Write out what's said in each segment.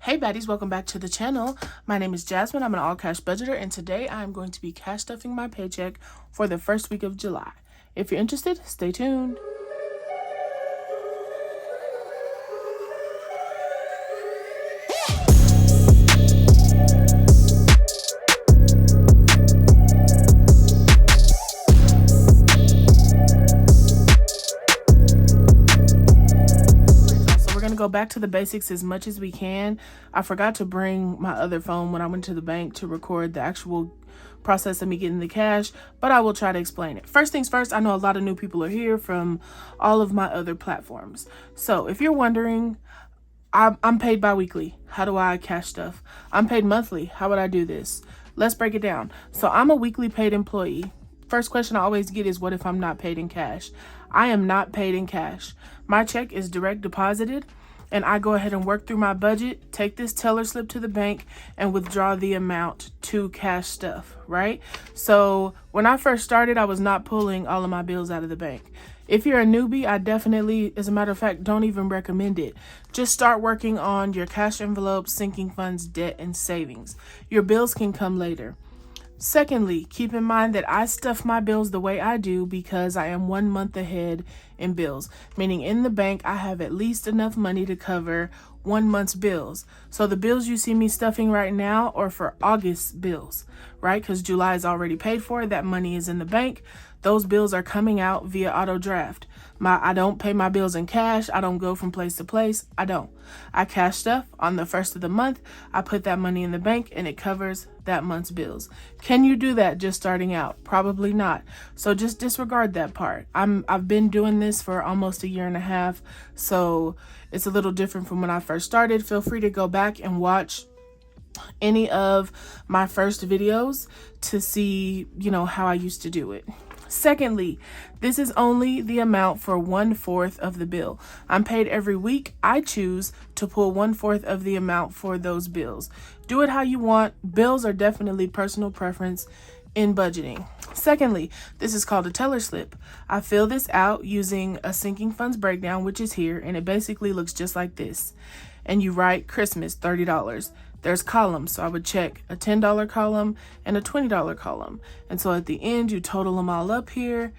Hey baddies, welcome back to the channel. My name is Jasmine. I'm an all cash budgeter, and today I'm going to be cash stuffing my paycheck for the first week of July. If you're interested, stay tuned. Go back to the basics as much as we can. I forgot to bring my other phone when I went to the bank to record the actual process of me getting the cash, but I will try to explain it. First things first, I know a lot of new people are here from all of my other platforms. So if you're wondering, I'm paid bi-weekly. How do I cash stuff? I'm paid monthly. How would I do this? Let's break it down. So I'm a weekly paid employee. First question I always get is, what if I'm not paid in cash? I am not paid in cash. My check is direct deposited, and I go ahead and work through my budget, take this teller slip to the bank, and withdraw the amount to cash stuff, right? So when I first started, I was not pulling all of my bills out of the bank. If you're a newbie, I definitely, as a matter of fact, don't even recommend it. Just start working on your cash envelopes, sinking funds, debt, and savings. Your bills can come later. Secondly, keep in mind that I stuff my bills the way I do because I am 1 month ahead in bills, meaning in the bank I have at least enough money to cover 1 month's bills. So the bills you see me stuffing right now are for August's bills, right? Because July is already paid for. That money is in the bank. Those bills are coming out via auto draft. I don't pay my bills in cash. I don't go from place to place. I don't. I cash stuff on the first of the month. I put that money in the bank and it covers that month's bills. Can you do that just starting out? Probably not. So just disregard that part. I've been doing this for almost a year and a half, so it's a little different from when I first started. Feel free to go back and watch any of my first videos to see, how I used to do it. Secondly, this is only the amount for 1/4 of the bill. I'm paid every week. I choose to pull 1/4 of the amount for those bills. Do it how you want. Bills are definitely personal preference in budgeting. Secondly, this is called a teller slip. I fill this out using a sinking funds breakdown, which is here, and it basically looks just like this. And you write Christmas, $30. There's columns, so I would check a $10 column and a $20 column. And so at the end, you total them all up here.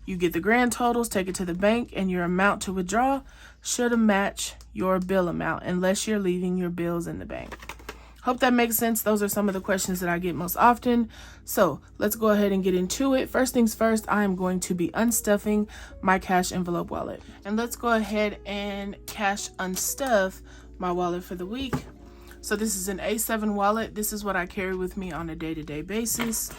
You get the grand totals, take it to the bank, and your amount to withdraw should match your bill amount unless you're leaving your bills in the bank. Hope that makes sense. Those are some of the questions that I get most often. So let's go ahead and get into it. First things first, I am going to be unstuffing my cash envelope wallet. And let's go ahead and cash unstuff my wallet for the week. So this is an A7 wallet. This is what I carry with me on a day-to-day basis.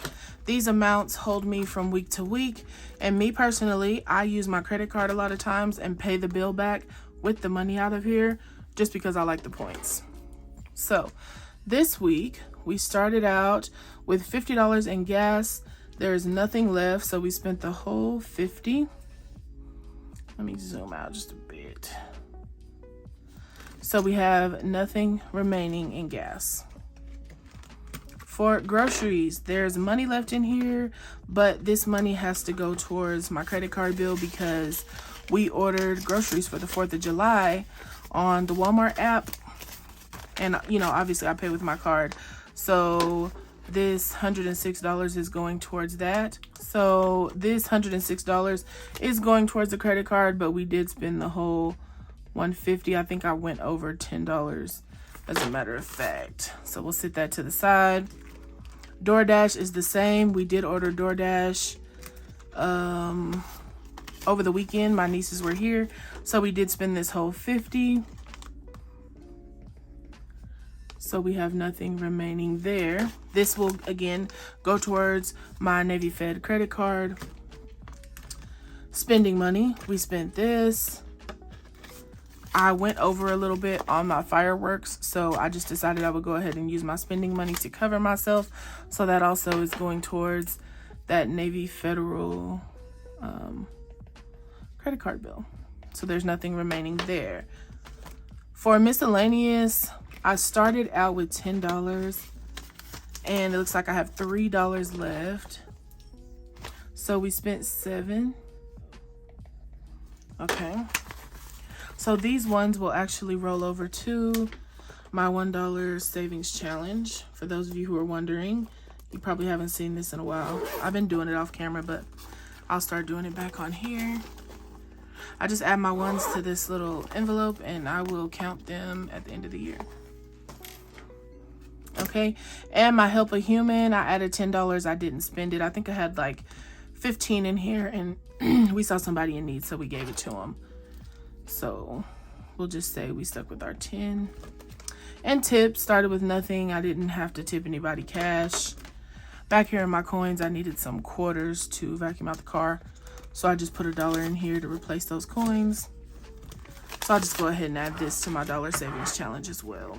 These amounts hold me from week to week. And me personally, I use my credit card a lot of times and pay the bill back with the money out of here just because I like the points. So this week, we started out with $50 in gas. There's nothing left, so we spent the whole $50. Let me zoom out just a bit. So we have nothing remaining in gas. For groceries, there's money left in here, but this money has to go towards my credit card bill because we ordered groceries for the 4th of July on the Walmart app. And, obviously I pay with my card. So this $106 is going towards that. So this $106 is going towards the credit card, but we did spend the whole $150. I think I went over $10 as a matter of fact. So we'll set that to the side. DoorDash is the same. We did order DoorDash over the weekend. My nieces were here, so we did spend this whole $50. So we have nothing remaining there. This will again go towards my Navy Fed credit card. Spending money, we spent this. I went over a little bit on my fireworks, so I just decided I would go ahead and use my spending money to cover myself. So that also is going towards that Navy Federal credit card bill. So there's nothing remaining there. For miscellaneous, I started out with $10 and it looks like I have $3 left. So we spent $7. Okay. So these ones will actually roll over to my $1 savings challenge. For those of you who are wondering, you probably haven't seen this in a while. I've been doing it off camera, but I'll start doing it back on here. I just add my ones to this little envelope and I will count them at the end of the year. Okay, and my Help a Human, I added $10. I didn't spend it. I think I had like 15 in here, and we saw somebody in need, so we gave it to them. So we'll just say we stuck with our 10. And tips, started with nothing. I didn't have to tip anybody cash. Back here in my coins, I needed some quarters to vacuum out the car, so I just put $1 in here to replace those coins. So I'll just go ahead and add this to my dollar savings challenge as well.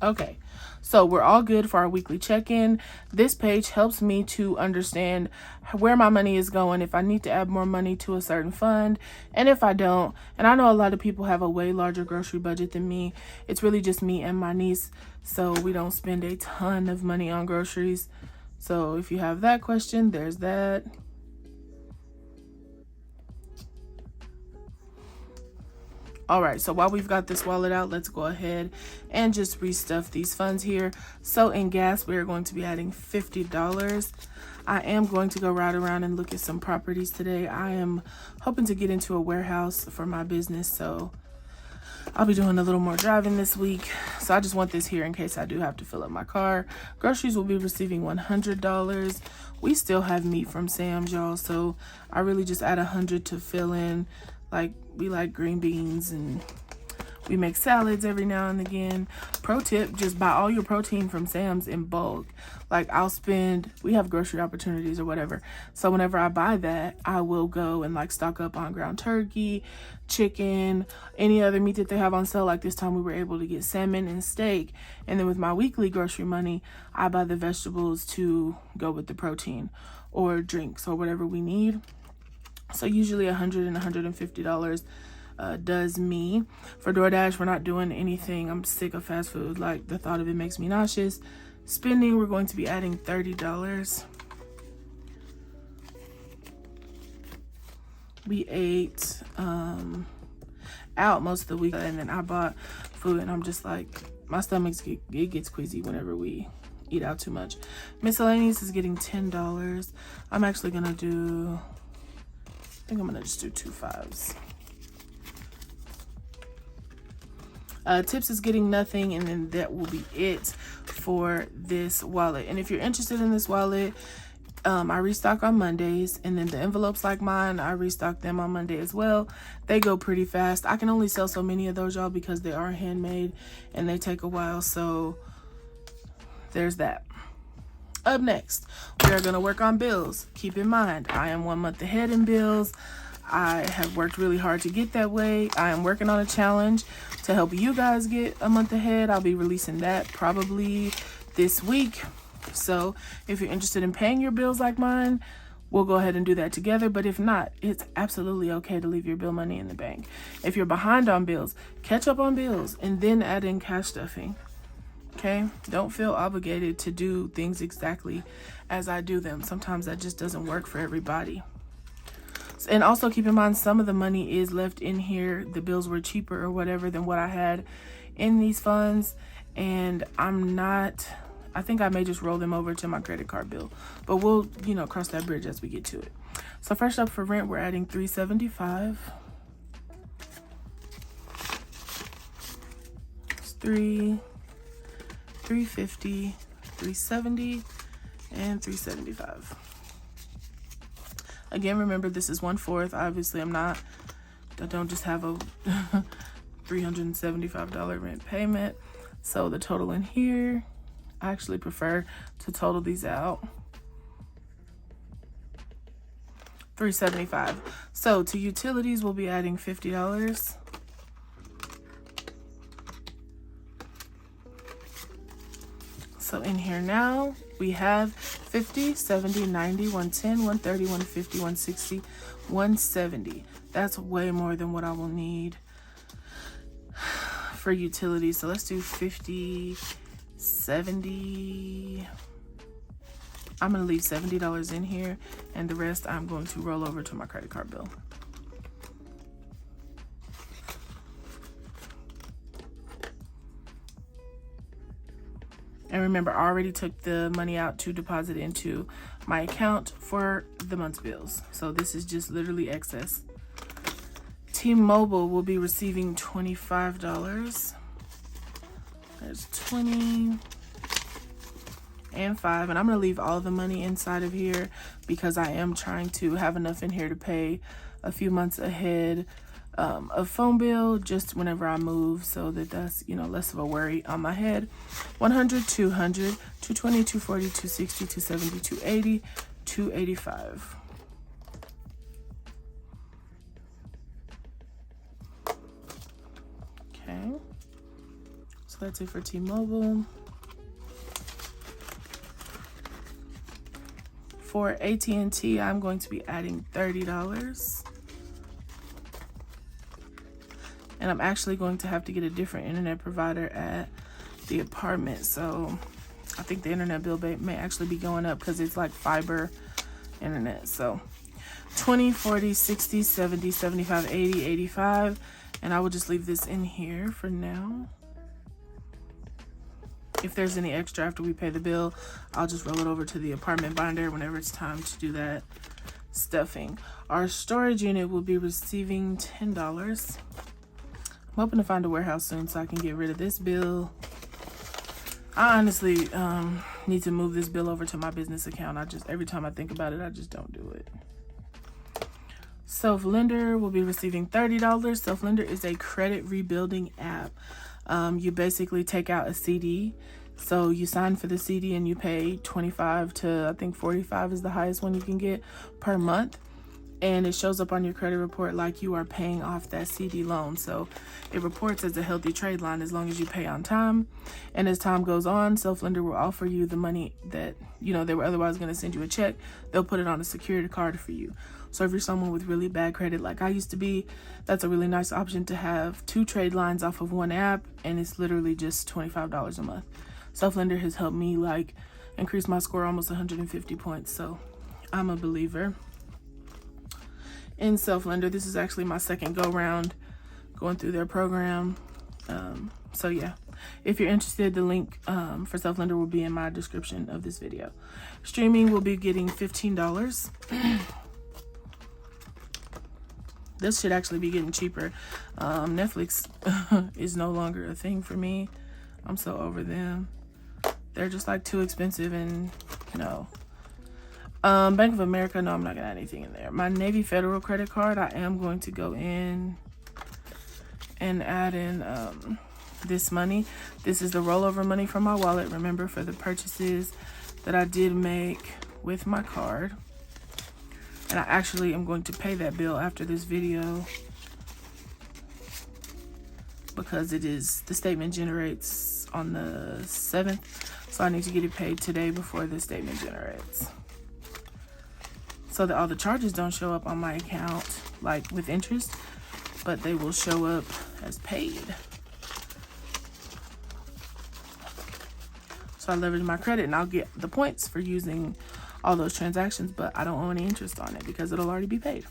Okay, so we're all good for our weekly check-in. This page helps me to understand where my money is going, if I need to add more money to a certain fund, and if I don't. And I know a lot of people have a way larger grocery budget than me. It's really just me and my niece, so we don't spend a ton of money on groceries. So if you have that question, there's that. All right, so while we've got this wallet out, let's go ahead and just restuff these funds here. So in gas, we are going to be adding $50. I am going to go ride around and look at some properties today. I am hoping to get into a warehouse for my business, so I'll be doing a little more driving this week. So I just want this here in case I do have to fill up my car. Groceries will be receiving $100. We still have meat from Sam's, y'all, so I really just add $100 to fill in. Like, we like green beans and we make salads every now and again. Pro tip, just buy all your protein from Sam's in bulk. Like, we have grocery opportunities or whatever. So whenever I buy that, I will go and like stock up on ground turkey, chicken, any other meat that they have on sale. Like this time we were able to get salmon and steak. And then with my weekly grocery money, I buy the vegetables to go with the protein or drinks or whatever we need. So usually $100 and $150 does me. For DoorDash, we're not doing anything. I'm sick of fast food. Like, the thought of it makes me nauseous. Spending, we're going to be adding $30. We ate out most of the week, and then I bought food, and I'm just like, my stomach gets queasy whenever we eat out too much. Miscellaneous is getting $10. I'm actually gonna do, I think I'm gonna just do 2 5s. Tips is getting nothing, and then that will be it for this wallet. And if you're interested in this wallet, I restock on Mondays, and then the envelopes like mine, I restock them on Monday as well. They go pretty fast. I can only sell so many of those, y'all, because they are handmade and they take a while. So there's that. Up next, we are going to work on bills. Keep in mind, I am 1 month ahead in bills. I have worked really hard to get that way. I am working on a challenge to help you guys get a month ahead. I'll be releasing that probably this week. So if you're interested in paying your bills like mine, we'll go ahead and do that together. But if not, it's absolutely okay to leave your bill money in the bank. If you're behind on bills, catch up on bills and then add in cash stuffing. Okay? Don't feel obligated to do things exactly as I do them. Sometimes that just doesn't work for everybody. And also keep in mind, some of the money is left in here. The bills were cheaper or whatever than what I had in these funds. And I think I may just roll them over to my credit card bill. But we'll, cross that bridge as we get to it. So first up for rent, we're adding $375. It's $350, $370, and $375. Again, remember, this is 1/4. Obviously, I don't just have a $375 rent payment. So the total in here, I actually prefer to total these out. $375. So to utilities, we'll be adding $50. So in here now, we have 50, 70, 90, 110, 130, 150, 160, 170. That's way more than what I will need for utilities. So let's do 50 $70. I'm gonna leave $70 in here, and the rest I'm going to roll over to my credit card bill. And remember, I already took the money out to deposit into my account for the month's bills. So this is just literally excess. T-Mobile will be receiving $25. There's 20 and 5. And I'm going to leave all the money inside of here because I am trying to have enough in here to pay a few months ahead a phone bill just whenever I move, so that's, you know, less of a worry on my head. 100, 200, 220, 240, 260, 270, 280, 285. Okay, so that's it for T-Mobile. For AT&T, I'm going to be adding $30. And I'm actually going to have to get a different internet provider at the apartment. So I think the internet bill may actually be going up because it's like fiber internet. So 20, 40, 60, 70, 75, 80, 85. And I will just leave this in here for now. If there's any extra after we pay the bill, I'll just roll it over to the apartment binder whenever it's time to do that stuffing. Our storage unit will be receiving $10. I'm hoping to find a warehouse soon so I can get rid of this bill. I honestly need to move this bill over to my business account. Every time I think about it, I just don't do it. Self-Lender will be receiving $30. Self-Lender is a credit rebuilding app. You basically take out a CD. So you sign for the CD and you pay 25 to, I think 45 is the highest one you can get per month. And it shows up on your credit report like you are paying off that CD loan. So it reports as a healthy trade line as long as you pay on time. And as time goes on, Self-Lender will offer you the money that, you know, they were otherwise going to send you a check. They'll put it on a security card for you. So if you're someone with really bad credit like I used to be, that's a really nice option to have 2 trade lines off of one app. And it's literally just $25 a month. Self-Lender has helped me like increase my score almost 150 points. So I'm a believer in Self-Lender. This is actually my second go round going through their program. So yeah, if you're interested, the link for Self-Lender will be in my description of this video. Streaming will be getting $15. This should actually be getting cheaper. Netflix is no longer a thing for me. I'm so over them. They're just like too expensive, and no. Bank of America, no, I'm not gonna add anything in there. My Navy Federal credit card, I am going to go in and add in this money. This is the rollover money from my wallet, remember, for the purchases that I did make with my card. And I actually am going to pay that bill after this video because the statement generates on the 7th. So I need to get it paid today before the statement generates, so that all the charges don't show up on my account like with interest, but they will show up as paid. So I leverage my credit and I'll get the points for using all those transactions, but I don't owe any interest on it because it'll already be paid.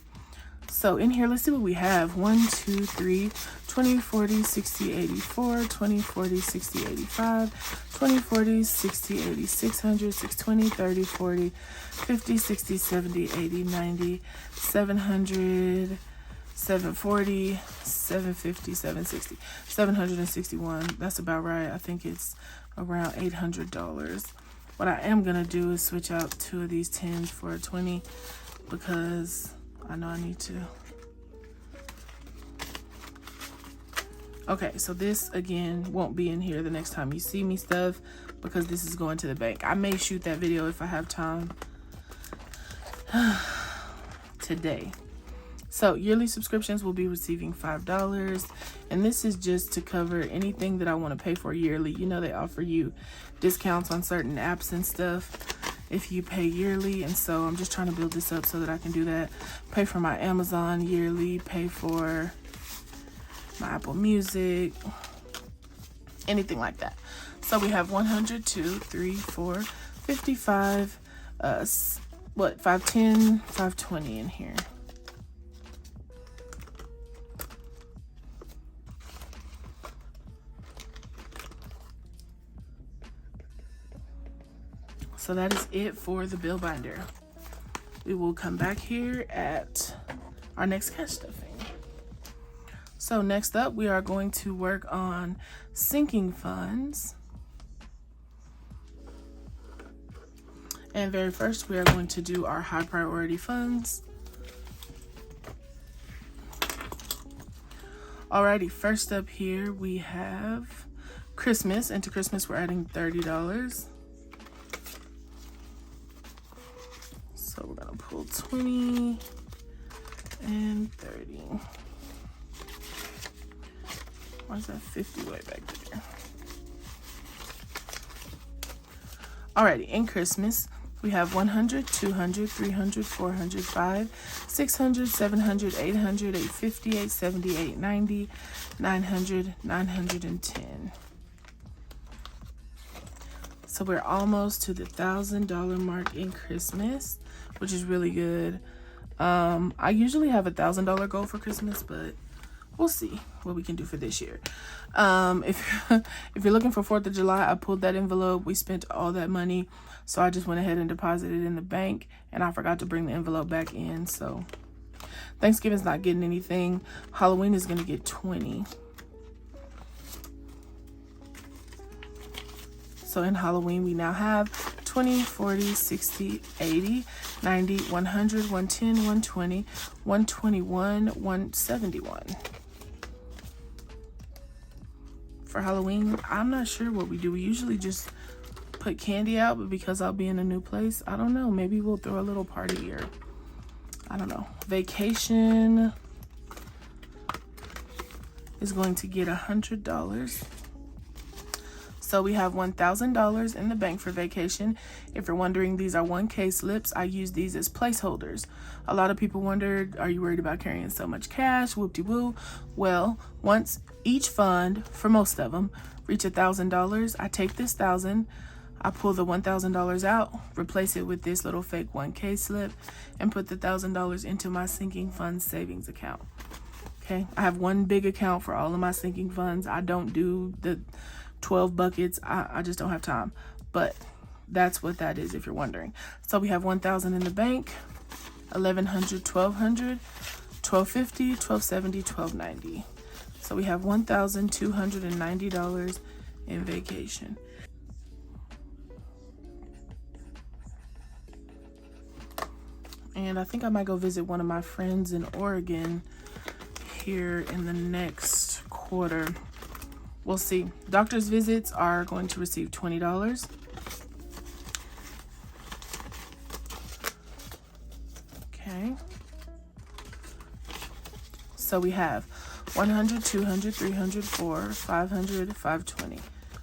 So in here, let's see what we have. 1, 2, 3, 20, 40, 60, 84, 20, 40, 60, 85, 20, 40, 60, 80, 600, 620, 30, 40, 50, 60, 70, 80, 90, 700, 740, 750, 760, 761. That's about right. I think it's around $800. What I am gonna do is switch out 2 of these 10s for a 20 because I know I need to. Okay, so this again won't be in here the next time you see me stuff because this is going to the bank. I may shoot that video if I have time today. So yearly subscriptions will be receiving $5, and this is just to cover anything that I want to pay for yearly. You know, they offer you discounts on certain apps and stuff if you pay yearly, and so I'm just trying to build this up so that I can do that. Pay for my Amazon yearly, pay for my Apple Music, anything like that. So we have 100, 2, 3, 4, 55, 510, 520 in here. So that is it for the bill binder. We will come back here at our next cash stuffing. So next up, we are going to work on sinking funds. And very first, we are going to do our high priority funds. Alrighty, first up here, we have Christmas. And to Christmas, we're adding $30. So we're gonna pull 20 and 30. Why is that 50 way back there? Alrighty, in Christmas, we have 100, 200, 300, 400, 5, 600, 700, 800, 850, 870, 890, 900, 910. So we're almost to the $1,000 mark in Christmas, which is really good. I usually have a $1,000 goal for Christmas, but we'll see what we can do for this year. If you're looking for 4th of July, I pulled that envelope. We spent all that money, so I just went ahead and deposited it in the bank, and I forgot to bring the envelope back in. So Thanksgiving's not getting anything. Halloween is going to get 20. So in Halloween, we now have 20, 40, 60, 80, 90, 100, 110, 120, 121, 171. For Halloween, I'm not sure what we do. We usually just put candy out, but because I'll be in a new place, I don't know. Maybe we'll throw a little party or I don't know. Vacation is going to get $100. So we have $1,000 in the bank for vacation. If you're wondering, these are 1K slips. I use these as placeholders. A lot of people wondered, are you worried about carrying so much cash? Whoop-de-woo. Well, once each fund, for most of them, reach $1,000, I take this $1,000, I pull the $1,000 out, replace it with this little fake 1K slip, and put the $1,000 into my sinking funds savings account. Okay, I have one big account for all of my sinking funds. I don't do the 12 buckets. I just don't have time, but that's what that is if you're wondering. So we have 1,000 in the bank, 1,100, 1,200, 1,250, 1,270, 1,290. So we have $1,290 in vacation. And I think I might go visit one of my friends in Oregon here in the next quarter. We'll see. Doctor's visits are going to receive $20. Okay. So we have 100, 200, 300, 400, 500, 520.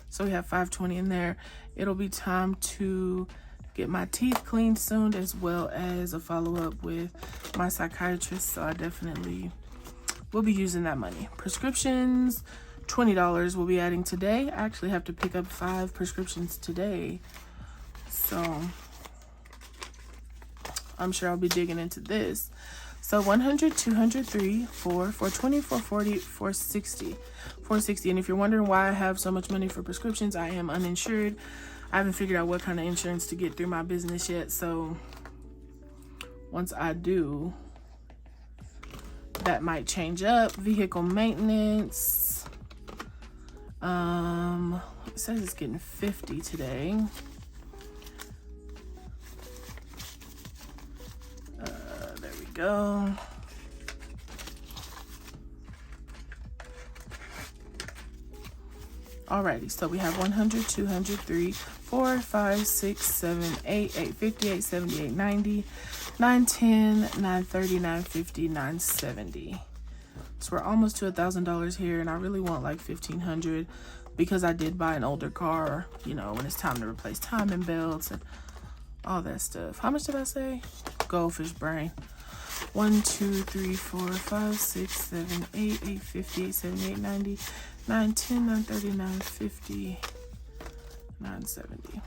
So we have 520 in there. It'll be time to get my teeth cleaned soon, as well as a follow-up with my psychiatrist. So I definitely will be using that money. Prescriptions, $20 we'll be adding today. I actually have to pick up 5 prescriptions today, so I'm sure I'll be digging into this. So 100, 200, 3, 4, 420, 440, 460, 460. And if you're wondering why I have so much money for prescriptions, I am uninsured. I haven't figured out what kind of insurance to get through my business yet, so once I do, that might change up. Vehicle maintenance, it says it's getting 50 today. There we go. Alrighty, so we have 100, 200, 3, 4, 5, 6, 7, 8, 850, 870, 890, 910, 930, 950, 970. So we're almost to $1,000 here, and I really want like $1,500 because I did buy an older car, you know, when it's time to replace timing belts and all that stuff. How much did I say? Goldfish brain. 1, 2, 3, 4, 5, 6, 7, 8, 850, 870, 890, 910, 930, 950, $970.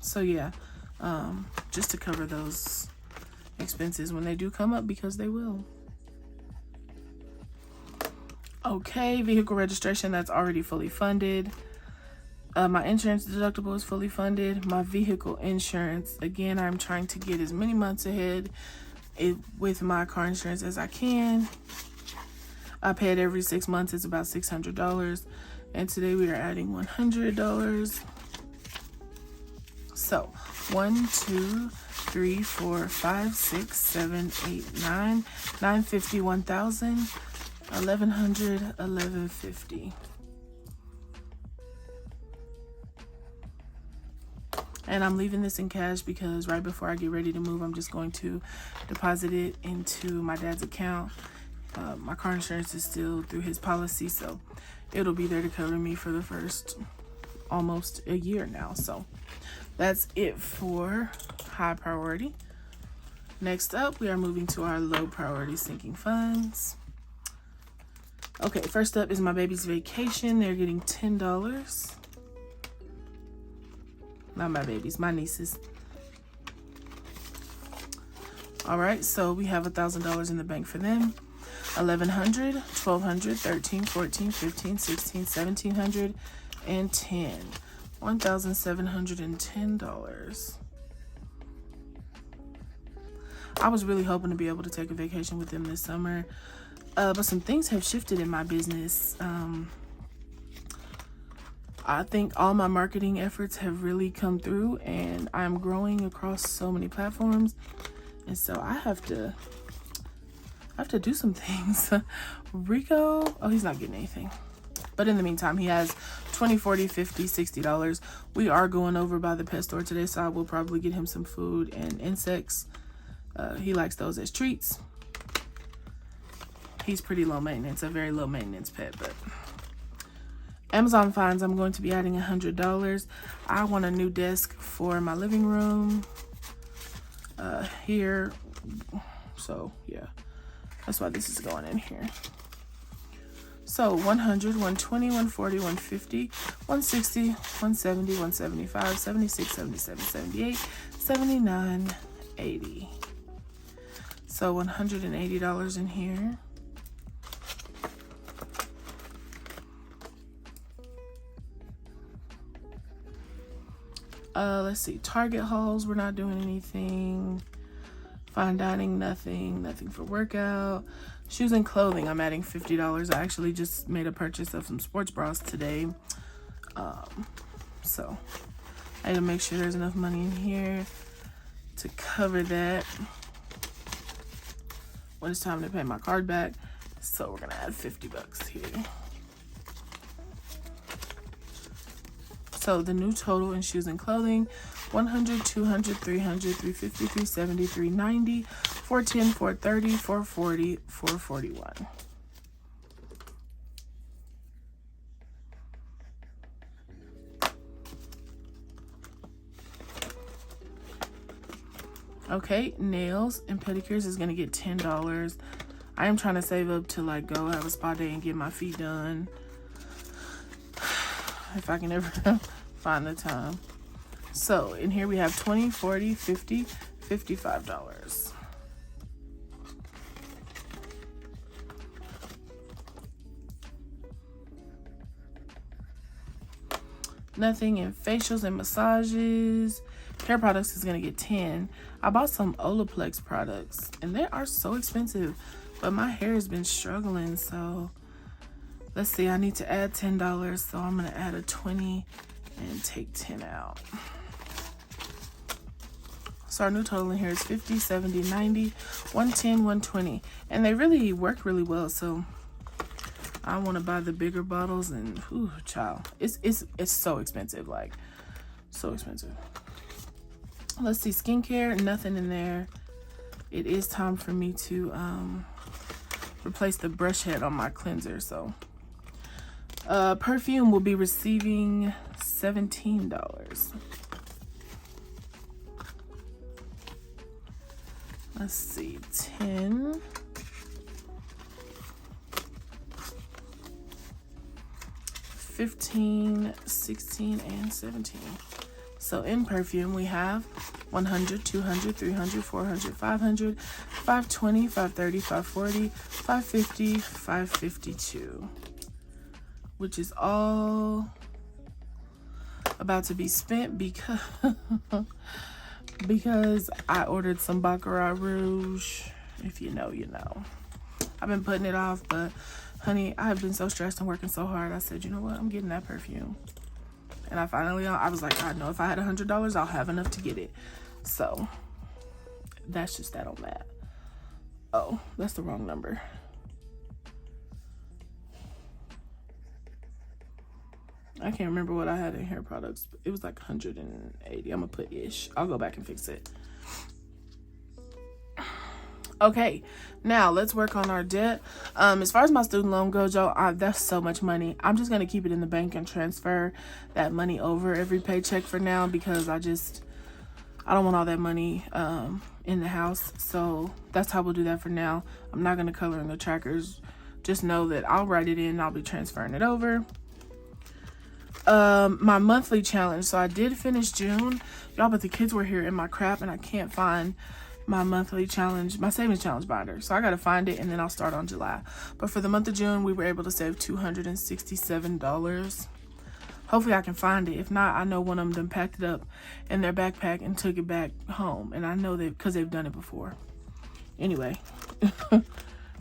So yeah, just to cover those expenses when they do come up, because they will. Okay, vehicle registration, that's already fully funded. My insurance deductible is fully funded. My vehicle insurance, again, I'm trying to get as many months ahead with my car insurance as I can. I pay it every 6 months. It's about $600. And today we are adding $100. So 1, 2, 3, 4, 5, 6, 7, 8, 9, 950, 1,000, 1,100, 1,150. And I'm leaving this in cash because right before I get ready to move, I'm just going to deposit it into my dad's account. My car insurance is still through his policy, so it'll be there to cover me for the first almost a year now. So that's it for high priority. Next up, we are moving to our low priority sinking funds. Okay, first up is my baby's vacation. They're getting $10. Not my babies, my nieces. All right, so we have $1,000 in the bank for them. 1,100, 1,200, 13, 14, 15, 16, 1,700, and 10. $1,710. I was really hoping to be able to take a vacation with them this summer, but some things have shifted in my business. I think all my marketing efforts have really come through, and I'm growing across so many platforms, and so I have to do some things. Rico, oh, he's not getting anything. But in the meantime, he has $20, $40, $50, $60. We are going over by the pet store today, so I will probably get him some food and insects. He likes those as treats. He's pretty low maintenance, a very low maintenance pet, but Amazon finds, I'm going to be adding $100. I want a new desk for my living room here. So yeah, that's why this is going in here. So 100, 120, 140, 150, 160, 170, 175, 76, 77, 78, 79, 80. So $180 in here. Let's see, Target hauls, we're not doing anything. Fine dining, nothing for workout. Shoes and clothing, I'm adding $50. I actually just made a purchase of some sports bras today. So I had to make sure there's enough money in here to cover that when it's time to pay my card back. So we're gonna add $50 here. So the new total in shoes and clothing, 100, 200, 300, 350, 370, 390, 410, 430, 440, 441. Okay, nails and pedicures is gonna get $10. I am trying to save up to like go have a spa day and get my feet done, if I can ever find the time. So in here we have 20, 40, 50, $55. Nothing in facials and massages. Hair products is gonna get 10. I bought some Olaplex products and they are so expensive, but my hair has been struggling, so let's see, I need to add $10, so I'm gonna add a 20 and take 10 out. So our new total in here is 50, 70, 90, 110, 120. And they really work really well, so I wanna buy the bigger bottles, and whew, child, it's so expensive, like so expensive. Let's see, skincare, nothing in there. It is time for me to replace the brush head on my cleanser, so perfume will be receiving $17. Let's see, 10, 15, 16, and 17. So in perfume, we have 100, 200, 300, 400, 500, 520, 530, 540, 550, 552, which is all about to be spent because I ordered some Baccarat Rouge. If you know, you know. I've been putting it off, but honey, I have been so stressed and working so hard. I said, you know what? I'm getting that perfume. And I was like, I know if I had $100, I'll have enough to get it. So that's just that on that. Oh, that's the wrong number. I can't remember what I had in hair products. But it was like 180. I'm gonna put ish. I'll go back and fix it. Okay, now let's work on our debt. As far as my student loan goes, y'all, that's so much money. I'm just gonna keep it in the bank and transfer that money over every paycheck for now, because I don't want all that money in the house. So that's how we'll do that for now. I'm not gonna color in the trackers. Just know that I'll write it in and I'll be transferring it over. My monthly challenge. So I did finish June, y'all, but the kids were here in my crap and I can't find my monthly challenge, my savings challenge binder. So I got to find it and then I'll start on July. But for the month of June, we were able to save $267. Hopefully I can find it. If not, I know one of them packed it up in their backpack and took it back home. And I know because they've done it before. Anyway,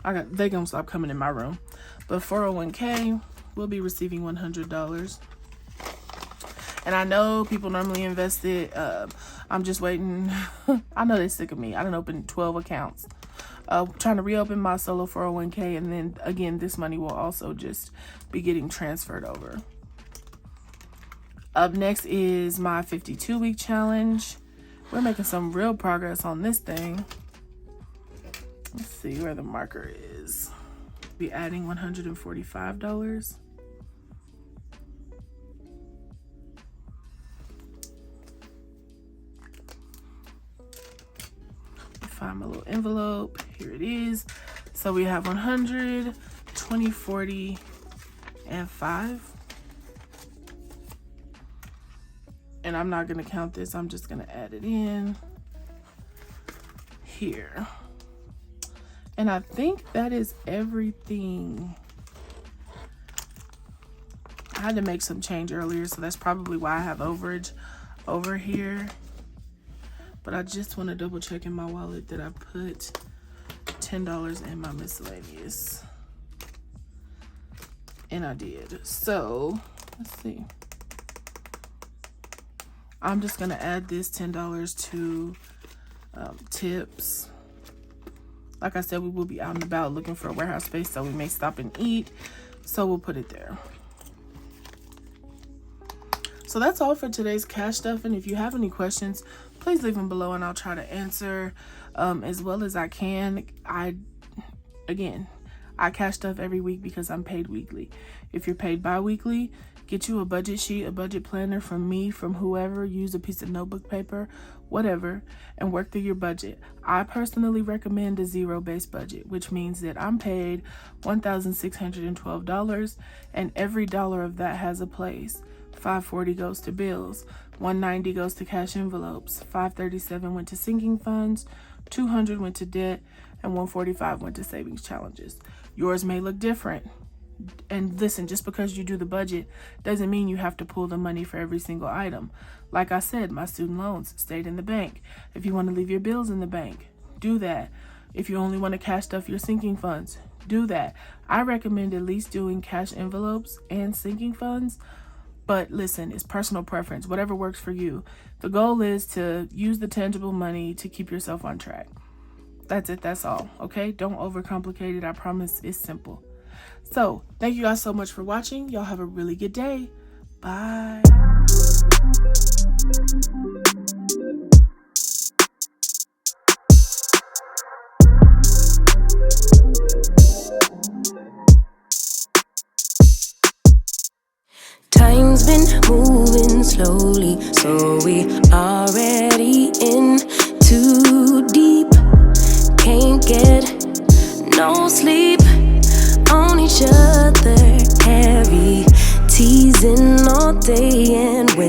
they gonna stop coming in my room. But 401k, we'll be receiving $100. And I know people normally invest it. I'm just waiting. I know they're sick of me. I done opened 12 accounts. Trying to reopen my solo 401k. And then again, this money will also just be getting transferred over. Up next is my 52-week challenge. We're making some real progress on this thing. Let's see where the marker is. Be adding $145. Find my little envelope. Here it is. So we have 100, 20, 40, and 5. And I'm not going to count this. I'm just going to add it in here. And I think that is everything. I had to make some change earlier, so that's probably why I have overage over here. But I just want to double check in my wallet that I put $10 in my miscellaneous. And I did. So, let's see. I'm just going to add this $10 to tips. Like I said, we will be out and about looking for a warehouse space, so we may stop and eat. So we'll put it there. So that's all for today's cash stuff. And if you have any questions, please leave them below and I'll try to answer as well as I can. I cash stuff every week because I'm paid weekly. If you're paid bi-weekly, get you a budget sheet, a budget planner from me, from whoever. Use a piece of notebook paper, whatever, and work through your budget. I personally recommend a zero-based budget, which means that I'm paid $1,612 and every dollar of that has a place. $540 goes to bills, $190 goes to cash envelopes, $537 went to sinking funds, $200 went to debt, and $145 went to savings challenges. Yours may look different. And listen, just because you do the budget doesn't mean you have to pull the money for every single item. Like I said, my student loans stayed in the bank. If you want to leave your bills in the bank, do that. If you only want to cash stuff your sinking funds, do that. I recommend at least doing cash envelopes and sinking funds. But listen, it's personal preference, whatever works for you. The goal is to use the tangible money to keep yourself on track. That's it. That's all. Okay? Don't overcomplicate it. I promise it's simple. So thank you guys so much for watching. Y'all have a really good day. Bye. Time's been moving slowly, so we already in too deep. Can't get no sleep on each other, heavy teasing all day, and when